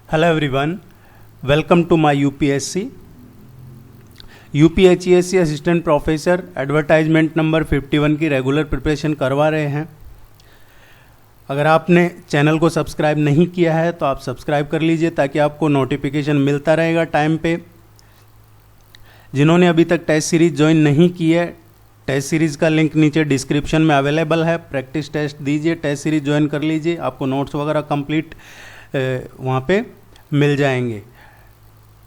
Hello everyone, welcome to my UPSC assistant professor advertisement number 51 की regular preparation करवा रहे हैं। अगर आपने चैनल को सब्सक्राइब नहीं किया है तो आप सब्सक्राइब कर लीजिए ताकि आपको नोटिफिकेशन मिलता रहेगा टाइम पे। जिन्होंने अभी तक टेस्ट सीरीज ज्वाइन नहीं की है, टेस्ट सीरीज़ का लिंक नीचे डिस्क्रिप्शन में अवेलेबल है। प्रैक्टिस टेस्ट दीजिए, टेस्ट सीरीज ज्वाइन कर लीजिए, आपको नोट्स वगैरह कंप्लीट वहाँ पे मिल जाएंगे।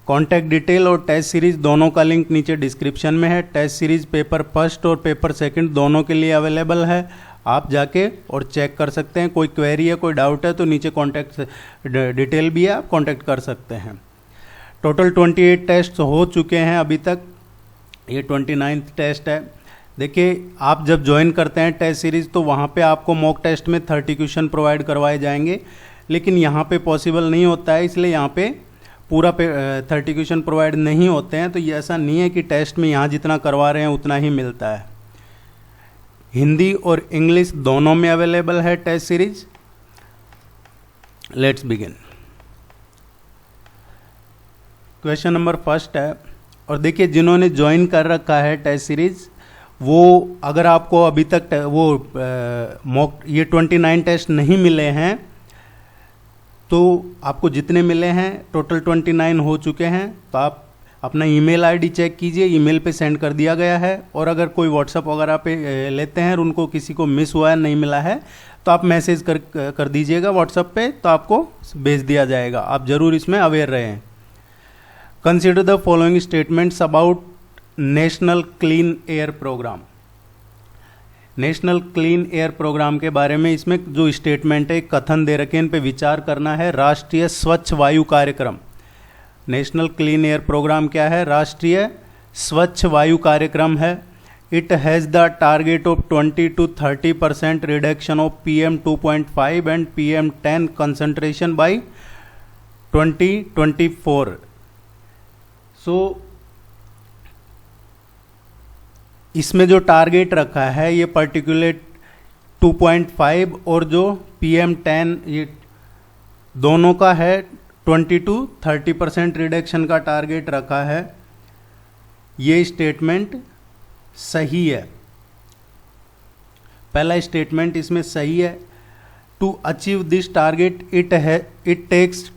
कॉन्टैक्ट डिटेल और टेस्ट सीरीज दोनों का लिंक नीचे डिस्क्रिप्शन में है। टेस्ट सीरीज पेपर फर्स्ट और पेपर सेकंड दोनों के लिए अवेलेबल है, आप जाके और चेक कर सकते हैं। कोई क्वेरी है, कोई डाउट है तो नीचे कॉन्टैक्ट डिटेल भी है, आप कॉन्टैक्ट कर सकते हैं। टोटल 28 टेस्ट हो चुके हैं अभी तक, ये 29th टेस्ट है। देखिए, आप जब ज्वाइन करते हैं टेस्ट सीरीज तो वहाँ पे आपको मॉक टेस्ट में 30 क्वेश्चन प्रोवाइड करवाए जाएंगे, लेकिन यहाँ पे पॉसिबल नहीं होता है, इसलिए यहाँ पे पूरा 30 क्वेश्चन प्रोवाइड नहीं होते हैं। तो ये ऐसा नहीं है कि टेस्ट में यहाँ जितना करवा रहे हैं उतना ही मिलता है। हिंदी और इंग्लिश दोनों में अवेलेबल है test series. Let's begin. Question number first है, और देखिए जिन्होंने ज्वाइन कर रखा है टेस्ट सीरीज, वो अगर आपको अभी तक मॉक ये 29 टेस्ट नहीं मिले हैं तो आपको जितने मिले हैं टोटल 29 हो चुके हैं। तो आप अपना ईमेल आईडी चेक कीजिए, ईमेल पे सेंड कर दिया गया है। और अगर कोई व्हाट्सअप वगैरह पे लेते हैं और उनको किसी को मिस हुआ है, नहीं मिला है, तो आप मैसेज कर दीजिएगा व्हाट्सअप पे, तो आपको भेज दिया जाएगा। आप ज़रूर इसमें अवेयर रहें। Consider the following statements about National Clean Air Programme. National Clean Air Programme के बारे में इसमें जो स्टेटमेंट है, कथन दे रखे हैं, इन पे विचार करना है। राष्ट्रीय स्वच्छ वायु कार्यक्रम, नेशनल क्लीन एयर प्रोग्राम क्या है? राष्ट्रीय स्वच्छ वायु कार्यक्रम है। It has the target of 20 to 30% reduction of PM 2.5 and PM 10 concentration by 2024। सो इसमें जो टारगेट रखा है ये पार्टिकुलेट 2.5 और जो PM 10 ये दोनों का है 20 to 30% रिडक्शन का टारगेट रखा है। ये स्टेटमेंट सही है, पहला स्टेटमेंट इसमें सही है। To achieve this target it takes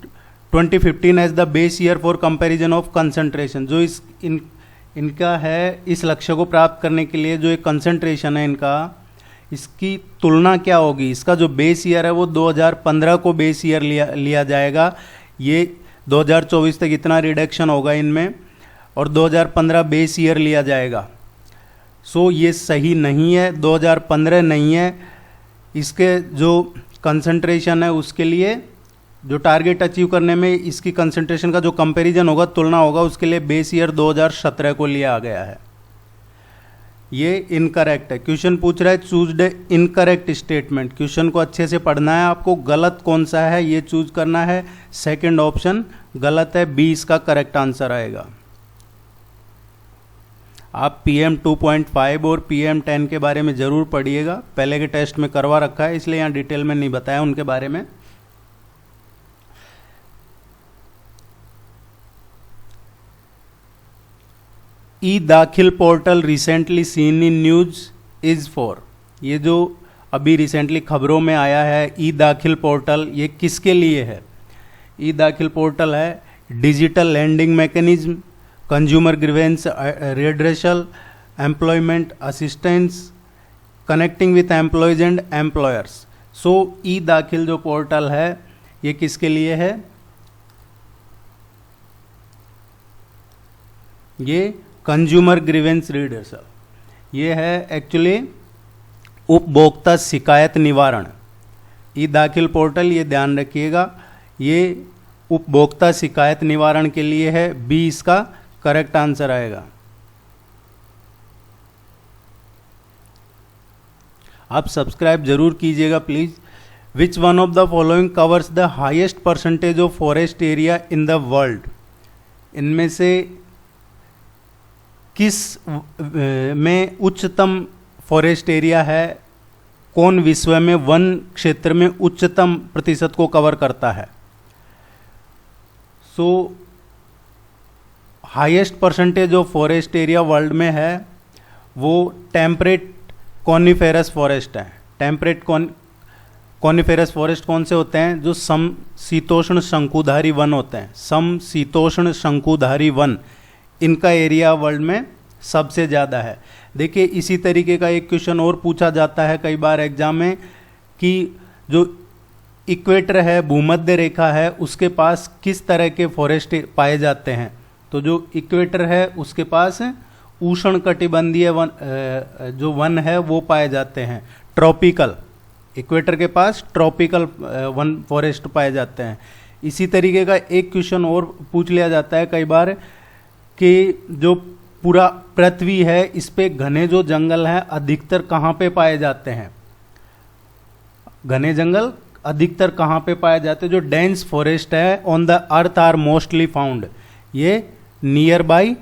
2015 as the base year for comparison of concentration. जो इनका है, इस लक्ष्य को प्राप्त करने के लिए जो एक कंसंट्रेशन है इनका, इसकी तुलना क्या होगी? इसका जो बेस ईयर है वो 2015 को बेस ईयर लिया जाएगा। ये 2024 तक इतना रिडक्शन होगा इनमें, और 2015 बेस ईयर लिया जाएगा। सो ये सही नहीं है, 2015 नहीं है। इसके जो कंसंट्रेशन है उसके लिए, जो टारगेट अचीव करने में इसकी कंसंट्रेशन का जो कंपैरिजन होगा, तुलना होगा, उसके लिए बेस ईयर 2017 को लिया गया है। ये इनकरेक्ट है। क्वेश्चन पूछ रहा है choose the incorrect statement. Question को अच्छे से पढ़ना है आपको, गलत कौन सा है ये चूज करना है। सेकंड ऑप्शन गलत है, बी इसका करेक्ट आंसर आएगा। आप PM 2.5 और PM 10 के बारे में ज़रूर पढ़िएगा, पहले के टेस्ट में करवा रखा है, इसलिए यहाँ डिटेल में नहीं बताया उनके बारे में। ई Daakhil portal recently seen in news is for. ये जो अभी रिसेंटली खबरों में आया है ई दाखिल पोर्टल, ये किसके लिए है? ई दाखिल पोर्टल है digital landing mechanism, consumer grievance redressal, employment assistance, connecting with employees and employers. So e Daakhil जो पोर्टल है ये किसके लिए है? ये कंज्यूमर ग्रीवेंस रिड्रेसल, ये है एक्चुअली उपभोक्ता शिकायत निवारण। ई दाखिल पोर्टल, ये ध्यान रखिएगा, ये उपभोक्ता शिकायत निवारण के लिए है। बी इसका करेक्ट आंसर आएगा। आप सब्सक्राइब जरूर कीजिएगा please. Which one of the following covers the highest percentage of forest area in the world. इनमें से किस में उच्चतम फॉरेस्ट एरिया है? कौन विश्व में वन क्षेत्र में उच्चतम प्रतिशत को कवर करता है? सो highest percentage of forest area world में है वो टेम्परेट कॉनिफेरस फॉरेस्ट है। टेम्परेट कॉनिफेरस फॉरेस्ट कौन से होते हैं? जो समशीतोष्ण शंकुधारी वन होते हैं, समशीतोष्ण शंकुधारी वन, इनका एरिया वर्ल्ड में सबसे ज़्यादा है। देखिए इसी तरीके का एक क्वेश्चन और पूछा जाता है कई बार एग्जाम में कि जो इक्वेटर है, भूमध्य रेखा है, उसके पास किस तरह के फॉरेस्ट पाए जाते हैं। तो जो इक्वेटर है उसके पास उष्ण कटिबंधीय वन, जो वन है वो पाए जाते हैं, ट्रॉपिकल। इक्वेटर के पास ट्रॉपिकल वन फॉरेस्ट पाए जाते हैं। इसी तरीके का एक क्वेश्चन और पूछ लिया जाता है कई बार कि जो पूरा पृथ्वी है इस पे घने जो जंगल हैं अधिकतर कहाँ पे पाए जाते हैं? घने जंगल अधिकतर कहाँ पे पाए जाते हैं? जो डेंस फॉरेस्ट है on the earth are mostly found, ये नियर बाई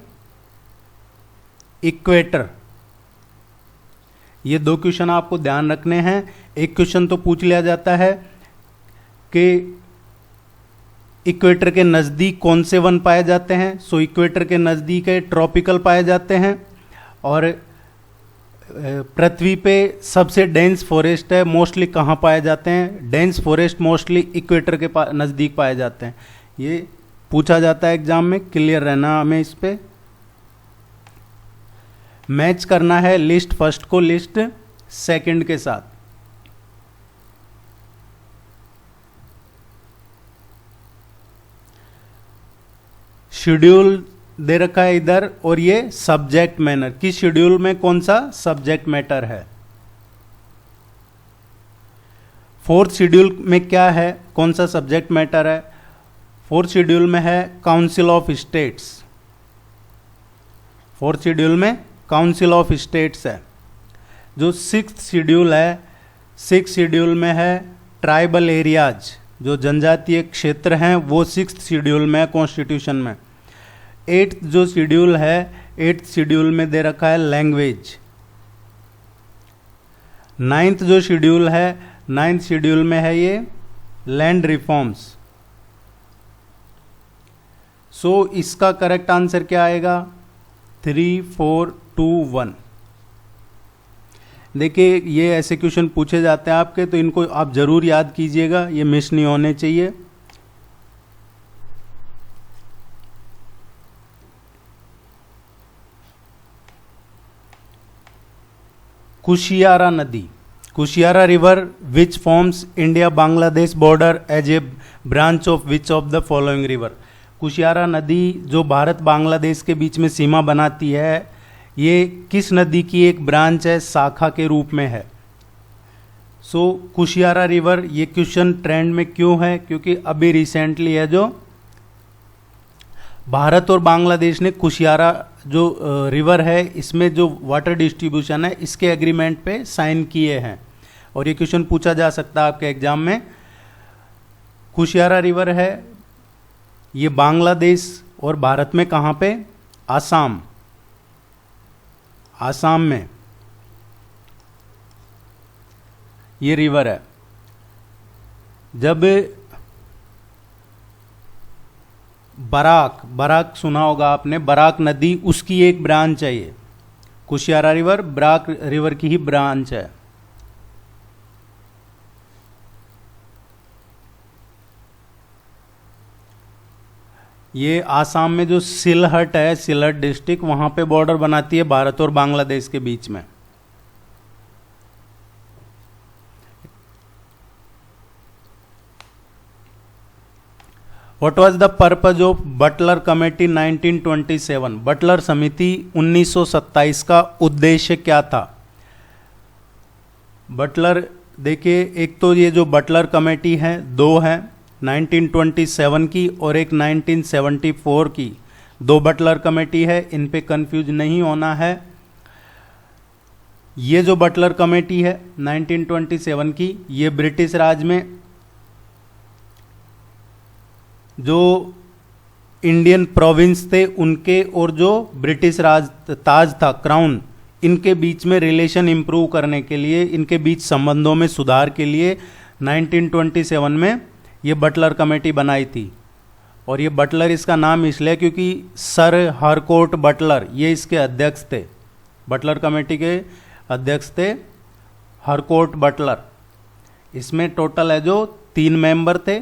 इक्वेटर। ये दो क्वेश्चन आपको ध्यान रखने हैं। एक क्वेश्चन तो पूछ लिया जाता है कि इक्वेटर के नज़दीक कौन से वन पाए जाते हैं। सो इक्वेटर के नज़दीक है ट्रॉपिकल पाए जाते हैं, और पृथ्वी पे सबसे डेंस फॉरेस्ट है मोस्टली कहाँ पाए जाते हैं? डेंस फॉरेस्ट मोस्टली इक्वेटर के नज़दीक पाए जाते हैं। ये पूछा जाता है एग्जाम में, क्लियर रहना हमें इस पे। मैच करना है लिस्ट फर्स्ट को लिस्ट सेकंड के साथ। शेड्यूल दे रखा है इधर, और ये सब्जेक्ट मैटर, किस शेड्यूल में कौन सा सब्जेक्ट मैटर है। फोर्थ शेड्यूल में क्या है, कौन सा सब्जेक्ट मैटर है? फोर्थ शेड्यूल में है council of states. Fourth schedule में काउंसिल ऑफ स्टेट्स है। जो सिक्स्थ शेड्यूल है, सिक्स्थ शेड्यूल में है ट्राइबल एरियाज, जो जनजातीय क्षेत्र हैं वो सिक्स्थ शेड्यूल में है कॉन्स्टिट्यूशन में। एट्थ जो शेड्यूल है, एट्थ शेड्यूल में दे रखा है लैंग्वेज। नाइन्थ जो शेड्यूल है, नाइन्थ शेड्यूल में है ये लैंड रिफॉर्म्स। सो इसका करेक्ट आंसर क्या आएगा? 3, 4, 2, 1। देखिए ये ऐसे क्वेश्चन पूछे जाते हैं आपके, तो इनको आप जरूर याद कीजिएगा, ये मिस नहीं होने चाहिए। कुशियारा नदी, Kushiyara river which forms India Bangladesh border as a branch of which of the following river. Kushiyara नदी जो भारत बांग्लादेश के बीच में सीमा बनाती है, ये किस नदी की एक ब्रांच है, शाखा के रूप में है। सो कुशियारा रिवर, ये क्वेश्चन ट्रेंड में क्यों है? क्योंकि अभी रिसेंटली है जो भारत और बांग्लादेश ने कुशियारा जो रिवर है इसमें जो वाटर डिस्ट्रीब्यूशन है इसके एग्रीमेंट पे साइन किए हैं, और ये क्वेश्चन पूछा जा सकता है आपके एग्जाम में। कुशियारा रिवर है ये बांग्लादेश और भारत में कहाँ पे? आसाम, आसाम में ये रिवर है। जब बराक सुना होगा आपने, बराक नदी, उसकी एक ब्रांच है ये कुशियारा रिवर, बराक रिवर की ही ब्रांच है। ये आसाम में जो सिलहट है, सिलहट डिस्ट्रिक्ट, वहां पे बॉर्डर बनाती है भारत और बांग्लादेश के बीच में। What was the purpose of Butler committee 1927? Butler समिति 1927 का उद्देश्य क्या था? बटलर, देखिए एक तो ये जो बटलर कमेटी है दो हैं, 1927 की और एक 1974 की, दो बटलर कमेटी है, इन पे कंफ्यूज नहीं होना है। ये जो बटलर कमेटी है 1927 की, ये ब्रिटिश राज में जो इंडियन प्रोविंस थे उनके और जो ब्रिटिश राज ताज था, क्राउन, इनके बीच में रिलेशन इंप्रूव करने के लिए, इनके बीच संबंधों में सुधार के लिए 1927 में ये बटलर कमेटी बनाई थी। और ये बटलर इसका नाम इसलिए क्योंकि सर हरकोर्ट बटलर ये इसके अध्यक्ष थे, बटलर कमेटी के अध्यक्ष थे हरकोर्ट बटलर। इसमें टोटल है जो 3 मेंबर थे।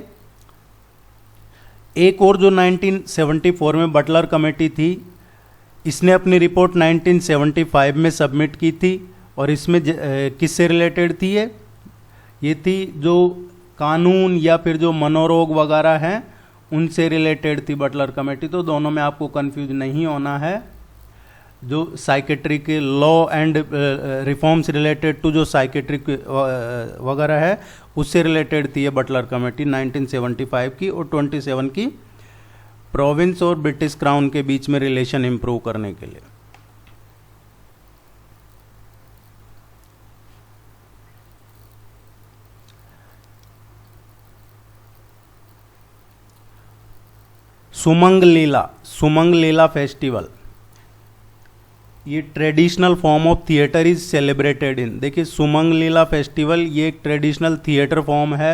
एक और जो 1974 में बटलर कमेटी थी, इसने अपनी रिपोर्ट 1975 में सबमिट की थी और इसमें किससे रिलेटेड थी ये थी जो कानून या फिर जो मनोरोग वगैरह हैं उनसे रिलेटेड थी बटलर कमेटी। तो दोनों में आपको कंफ्यूज नहीं होना है। जो psychiatric law and reforms related to जो साइकेट्रिक वगैरह है उससे रिलेटेड थी ये बटलर कमेटी 1975 की, और 27 की प्रोविंस और ब्रिटिश क्राउन के बीच में रिलेशन इंप्रूव करने के लिए। सुमंग लीला फेस्टिवल, ये traditional form of theatre is celebrated in. देखिए सुमंग लीला फेस्टिवल ये एक ट्रेडिशनल थिएटर फॉर्म है।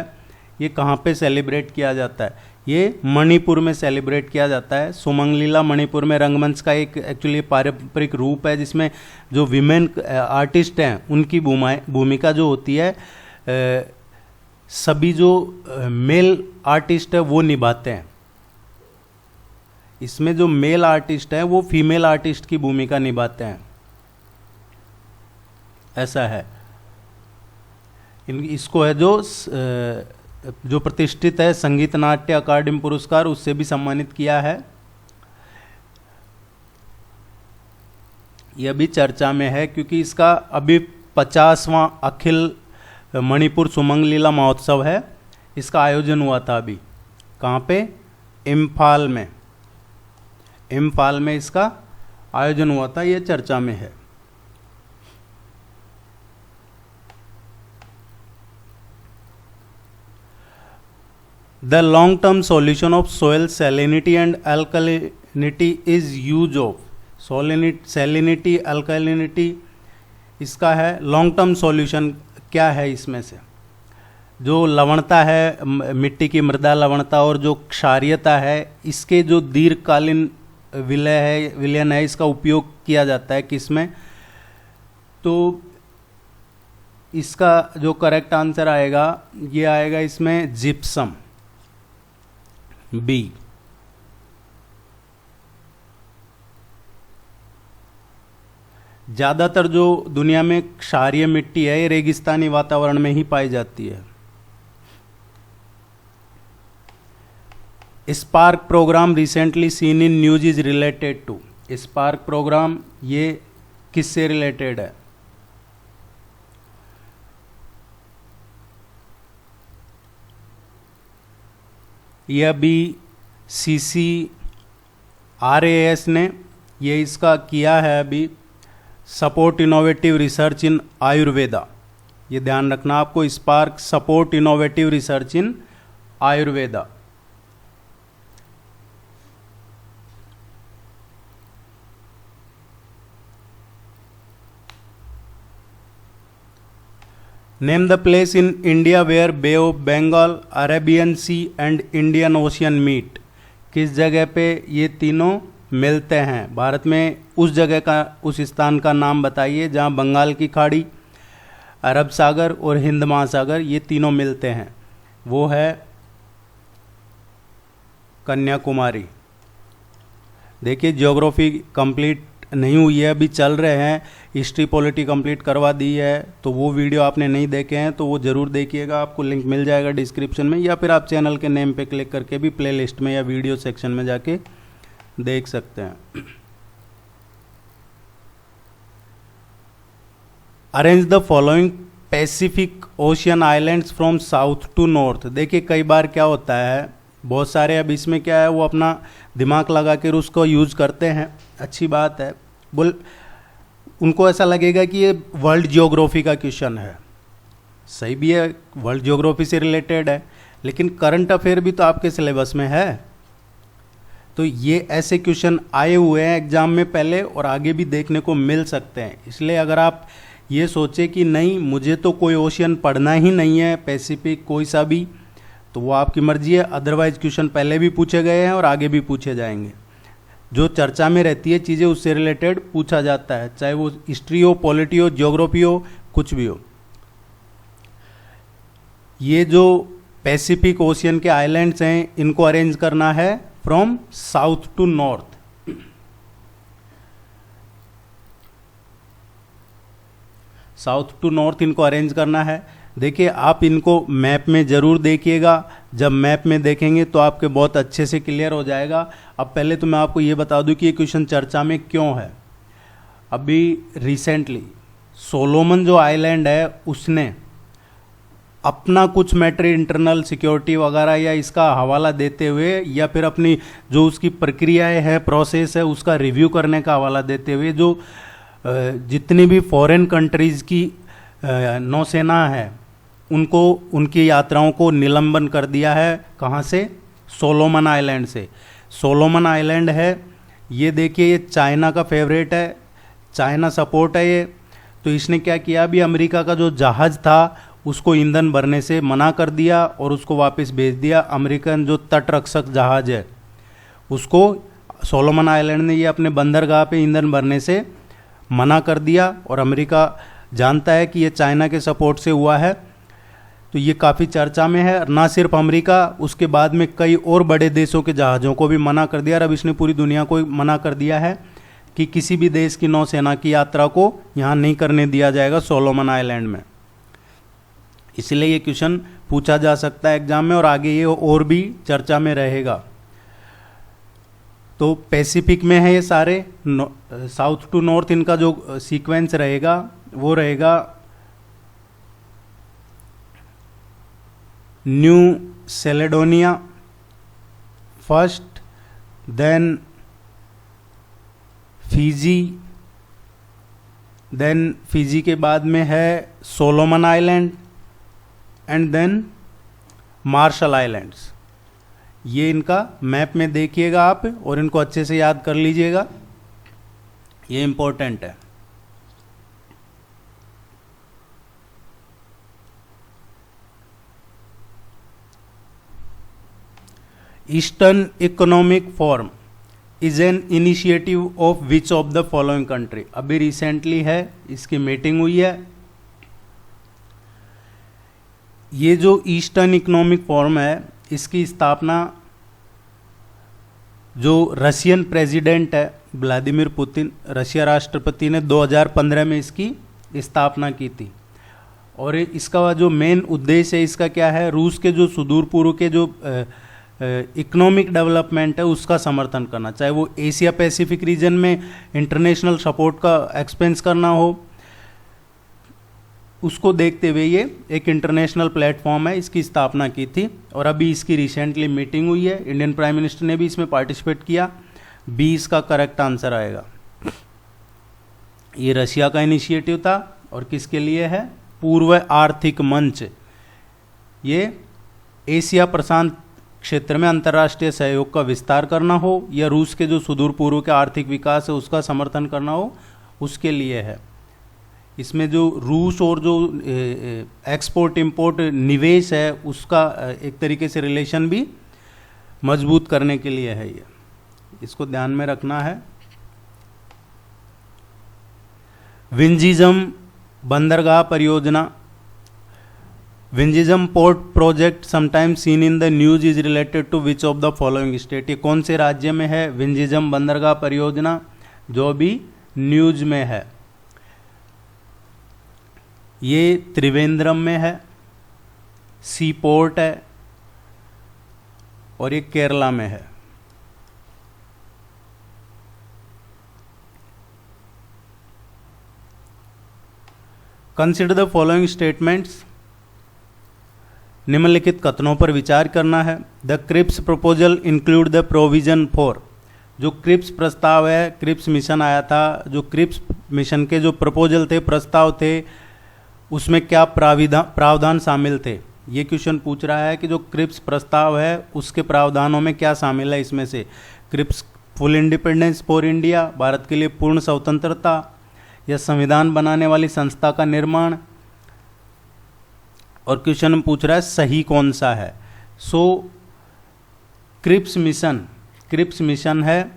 ये कहाँ पे सेलिब्रेट किया जाता है? ये मणिपुर में सेलिब्रेट किया जाता है। सुमंग लीला मणिपुर में रंगमंच का एक एक्चुअली पारंपरिक रूप है जिसमें जो विमेन आर्टिस्ट हैं उनकी भूमिका जो होती है सभी जो मेल आर्टिस्ट है वो निभाते हैं। इसमें जो मेल आर्टिस्ट है वो फीमेल आर्टिस्ट की भूमिका निभाते हैं, ऐसा है। इसको है जो प्रतिष्ठित है संगीत नाट्य अकादमी पुरस्कार, उससे भी सम्मानित किया है। यह भी चर्चा में है क्योंकि इसका अभी 50वां अखिल मणिपुर सुमंग लीला महोत्सव है। इसका आयोजन हुआ था अभी, कहाँ पे? इम्फाल में इसका आयोजन हुआ था, यह चर्चा में है। The long-term solution of soil salinity and alkalinity is use of salinity, alkalinity इसका है लॉन्ग टर्म सॉल्यूशन। क्या है इसमें से? जो लवणता है मिट्टी की, मृदा लवणता और जो क्षारीयता है, इसके जो दीर्घकालीन विलयन है इसका उपयोग किया जाता है किसमें? तो इसका जो करेक्ट आंसर आएगा ये आएगा इसमें जिप्सम, बी। ज्यादातर जो दुनिया में क्षारीय मिट्टी है ये रेगिस्तानी वातावरण में ही पाई जाती है। SPARK programme recently seen in news is related to. SPARK programme ये किससे रिलेटेड है? यह भी CCRAS ने ये इसका किया है अभी, support innovative research in Ayurveda. ये ध्यान रखना आपको, SPARK support innovative research in Ayurveda. Name the place in India where Bay of Bengal, Arabian Sea and Indian Ocean meet. किस जगह पे ये तीनों मिलते हैं भारत में? उस जगह का, उस स्थान का नाम बताइए जहां बंगाल की खाड़ी, अरब सागर और हिंद महासागर ये तीनों मिलते हैं। वो है कन्याकुमारी। देखिए ज्योग्राफी कंप्लीट नहीं हुई है, अभी चल रहे हैं। हिस्ट्री पॉलिटी कंप्लीट करवा दी है, तो वो वीडियो आपने नहीं देखे हैं तो वो ज़रूर देखिएगा। आपको लिंक मिल जाएगा डिस्क्रिप्शन में, या फिर आप चैनल के नेम पे क्लिक करके भी प्लेलिस्ट में या वीडियो सेक्शन में जाके देख सकते हैं। Arrange the following Pacific Ocean islands from south to north. देखिए कई बार क्या होता है, बहुत सारे अब इसमें क्या है वो अपना दिमाग लगा कर उसको यूज़ करते हैं, अच्छी बात है। उनको ऐसा लगेगा कि ये वर्ल्ड ज्योग्राफी का क्वेश्चन है, सही भी है, वर्ल्ड ज्योग्राफी से रिलेटेड है, लेकिन करंट अफेयर भी तो आपके सिलेबस में है। तो ये ऐसे क्वेश्चन आए हुए हैं एग्जाम में पहले और आगे भी देखने को मिल सकते हैं। इसलिए अगर आप ये सोचे कि नहीं मुझे तो कोई ओशियन पढ़ना ही नहीं है, पैसिफिक कोई सा भी, तो वो आपकी मर्जी है, अदरवाइज क्वेश्चन पहले भी पूछे गए हैं और आगे भी पूछे जाएंगे। जो चर्चा में रहती है चीज़ें उससे रिलेटेड पूछा जाता है, चाहे वो हिस्ट्री हो, पॉलिटी हो, ज्योग्राफी हो, कुछ भी हो। ये जो पैसिफिक ओशियन के आइलैंड्स हैं इनको अरेंज करना है from south to north. South to north इनको अरेंज करना है। देखिए आप इनको मैप में ज़रूर देखिएगा, जब मैप में देखेंगे तो आपके बहुत अच्छे से क्लियर हो जाएगा। अब पहले तो मैं आपको ये बता दूं कि ये क्वेश्चन चर्चा में क्यों है। अभी रिसेंटली सोलोमन जो आइलैंड है उसने अपना कुछ मैटर इंटरनल सिक्योरिटी वगैरह या इसका हवाला देते हुए या फिर अपनी जो उसकी प्रक्रियाएं है, प्रोसेस है, उसका रिव्यू करने का हवाला देते हुए जो जितनी भी फॉरेन कंट्रीज़ की नौसेना है उनको उनकी यात्राओं को निलंबन कर दिया है। कहाँ से? सोलोमन आइलैंड से। सोलोमन आइलैंड है ये, देखिए ये चाइना का फेवरेट है, चाइना सपोर्ट है ये। तो इसने क्या किया, अभी अमेरिका का जो जहाज़ था उसको ईंधन भरने से मना कर दिया और उसको वापस भेज दिया। अमेरिकन जो तटरक्षक जहाज है उसको सोलोमन आइलैंड ने ये अपने बंदरगाह पे ईंधन भरने से मना कर दिया और अमेरिका जानता है कि ये चाइना के सपोर्ट से हुआ है। तो ये काफ़ी चर्चा में है। ना सिर्फ अमेरिका, उसके बाद में कई और बड़े देशों के जहाज़ों को भी मना कर दिया और अब इसने पूरी दुनिया को मना कर दिया है कि किसी भी देश की नौसेना की यात्रा को यहाँ नहीं करने दिया जाएगा सोलोमन आइलैंड में। इसलिए ये क्वेश्चन पूछा जा सकता है एग्जाम में और आगे ये और भी चर्चा में रहेगा। तो पैसिफिक में है ये सारे। साउथ टू नॉर्थ इनका जो सीक्वेंस रहेगा वो रहेगा New Caledonia first, then Fiji, then Fiji के बाद में है Solomon Island and then Marshall Islands. ये इनका मैप में देखिएगा आप और इनको अच्छे से याद कर लीजिएगा, ये इंपॉर्टेंट है। Eastern economic forum is an initiative of which of the following country. अभी रिसेंटली है, इसकी मीटिंग हुई है। ये जो ईस्टर्न इकोनॉमिक फोरम है इसकी स्थापना जो रशियन प्रेसिडेंट है व्लादिमीर पुतिन, रशिया राष्ट्रपति ने 2015 में इसकी स्थापना की थी। और इसका जो मेन उद्देश्य है इसका क्या है, रूस के जो सुदूर पूर्व के जो इकोनॉमिक डेवलपमेंट है उसका समर्थन करना, चाहे वो एशिया पैसिफिक रीजन में इंटरनेशनल सपोर्ट का एक्सपेंस करना हो, उसको देखते हुए ये एक इंटरनेशनल प्लेटफॉर्म है, इसकी स्थापना की थी। और अभी इसकी रिसेंटली मीटिंग हुई है, इंडियन प्राइम मिनिस्टर ने भी इसमें पार्टिसिपेट किया। 20 का करेक्ट आंसर आएगा। ये रशिया का इनिशिएटिव था और किसके लिए है? पूर्व आर्थिक मंच। ये एशिया प्रशांत क्षेत्र में अंतर्राष्ट्रीय सहयोग का विस्तार करना हो या रूस के जो सुदूर पूर्व के आर्थिक विकास है उसका समर्थन करना हो, उसके लिए है। इसमें जो रूस और जो एक्सपोर्ट इंपोर्ट निवेश है उसका एक तरीके से रिलेशन भी मजबूत करने के लिए है। ये इसको ध्यान में रखना है। विंझिज़म बंदरगाह परियोजना, Vizhinjam port project sometimes seen in the news is related to which of the following state. ये कौन से राज्य में है विंझिज़म बंदरगाह परियोजना जो अभी न्यूज में है? ये त्रिवेंद्रम में है, सी पोर्ट है और ये केरला में है। Consider the following statements. निम्नलिखित कथनों पर विचार करना है। The Cripps proposal include the provision for. जो क्रिप्स प्रस्ताव है, क्रिप्स मिशन आया था, जो क्रिप्स मिशन के जो प्रपोजल थे, प्रस्ताव थे, उसमें क्या प्रावधान शामिल थे? ये क्वेश्चन पूछ रहा है कि जो क्रिप्स प्रस्ताव है उसके प्रावधानों में क्या शामिल है। इसमें से Cripps full independence for India, Bharat के लिए पूर्ण स्वतंत्रता, या संविधान बनाने वाली संस्था का निर्माण। और क्वेश्चन पूछ रहा है सही कौन सा है। सो क्रिप्स मिशन है,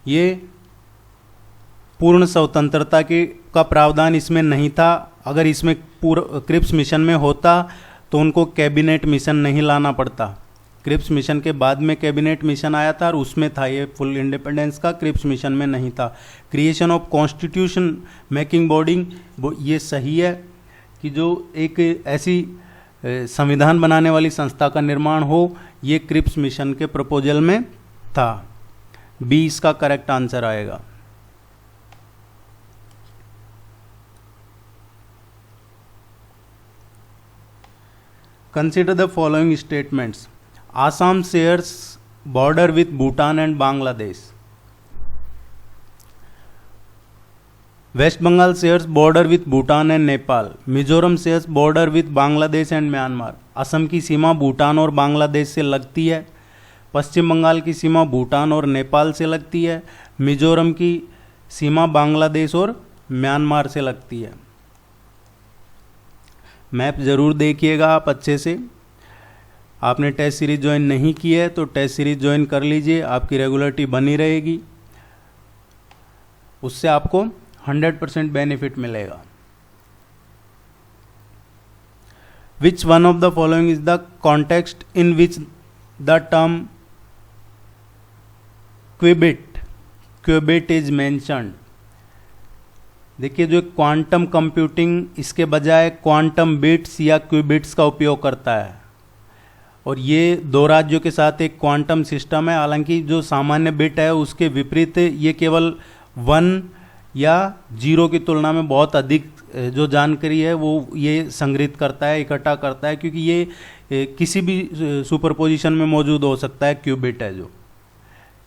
ये पूर्ण स्वतंत्रता का प्रावधान इसमें नहीं था। अगर इसमें क्रिप्स मिशन में होता तो उनको कैबिनेट मिशन नहीं लाना पड़ता। क्रिप्स मिशन के बाद में कैबिनेट मिशन आया था और उसमें था ये फुल इंडिपेंडेंस का, क्रिप्स मिशन में नहीं था। Creation of constitution making body, वो ये सही है कि जो एक ऐसी संविधान बनाने वाली संस्था का निर्माण हो, ये क्रिप्स मिशन के प्रपोजल में था। बी इसका करेक्ट आंसर आएगा। Consider the following statements. Assam shares border with Bhutan and Bangladesh. West Bengal shares border with Bhutan and Nepal. Mizoram shares border with Bangladesh and Myanmar. Assam की सीमा भूटान और बांग्लादेश से लगती है। पश्चिम बंगाल की सीमा भूटान और नेपाल से लगती है। मिजोरम की सीमा बांग्लादेश और म्यांमार से लगती है। मैप ज़रूर देखिएगा आप अच्छे से। आपने टेस्ट सीरीज ज्वाइन नहीं की है तो टेस्ट सीरीज ज्वाइन कर लीजिए, आपकी रेगुलरिटी बनी रहेगी, उससे आपको 100% बेनिफिट मिलेगा। Which one of the following is the context in which the term qubit is mentioned. देखिए, जो क्वांटम कंप्यूटिंग इसके बजाय क्वांटम बिट्स या क्यूबिट्स का उपयोग करता है, और ये दो राज्यों के साथ एक क्वांटम सिस्टम है। हालांकि जो सामान्य बिट है उसके विपरीत ये केवल 1 या 0 की तुलना में बहुत अधिक जो जानकारी है वो ये संग्रहित करता है, इकट्ठा करता है, क्योंकि ये किसी भी सुपरपोजिशन में मौजूद हो सकता है। क्यूबिट है जो,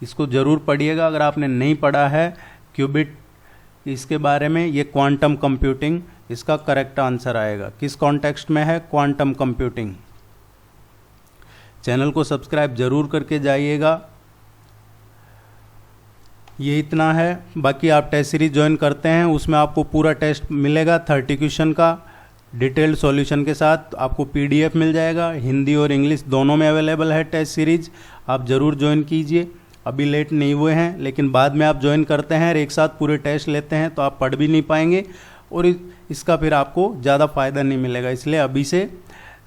इसको ज़रूर पढ़िएगा अगर आपने नहीं पढ़ा है क्यूबिट इसके बारे में। ये क्वांटम कंप्यूटिंग इसका करेक्ट आंसर आएगा। किस कॉन्टेक्स्ट में है? Quantum computing. चैनल को सब्सक्राइब जरूर करके जाइएगा। ये इतना है, बाकी आप टेस्ट सीरीज ज्वाइन करते हैं उसमें आपको पूरा टेस्ट मिलेगा 30 क्वेश्चन का डिटेल्ड सॉल्यूशन के साथ। आपको PDF मिल जाएगा, हिंदी और इंग्लिश दोनों में अवेलेबल है टेस्ट सीरीज। आप ज़रूर ज्वाइन कीजिए। अभी लेट नहीं हुए हैं, लेकिन बाद में आप ज्वाइन करते हैं और एक साथ पूरे टेस्ट लेते हैं तो आप पढ़ भी नहीं पाएंगे और इसका फिर आपको ज़्यादा फ़ायदा नहीं मिलेगा। इसलिए अभी से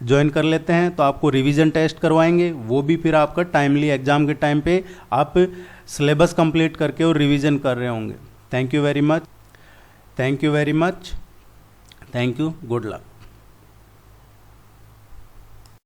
ज्वाइन कर लेते हैं तो आपको रिवीजन टेस्ट करवाएंगे, वो भी फिर आपका टाइमली एग्ज़ाम के टाइम पे आप सिलेबस कंप्लीट करके और रिवीजन कर रहे होंगे। Thank you very much. Thank you, good luck.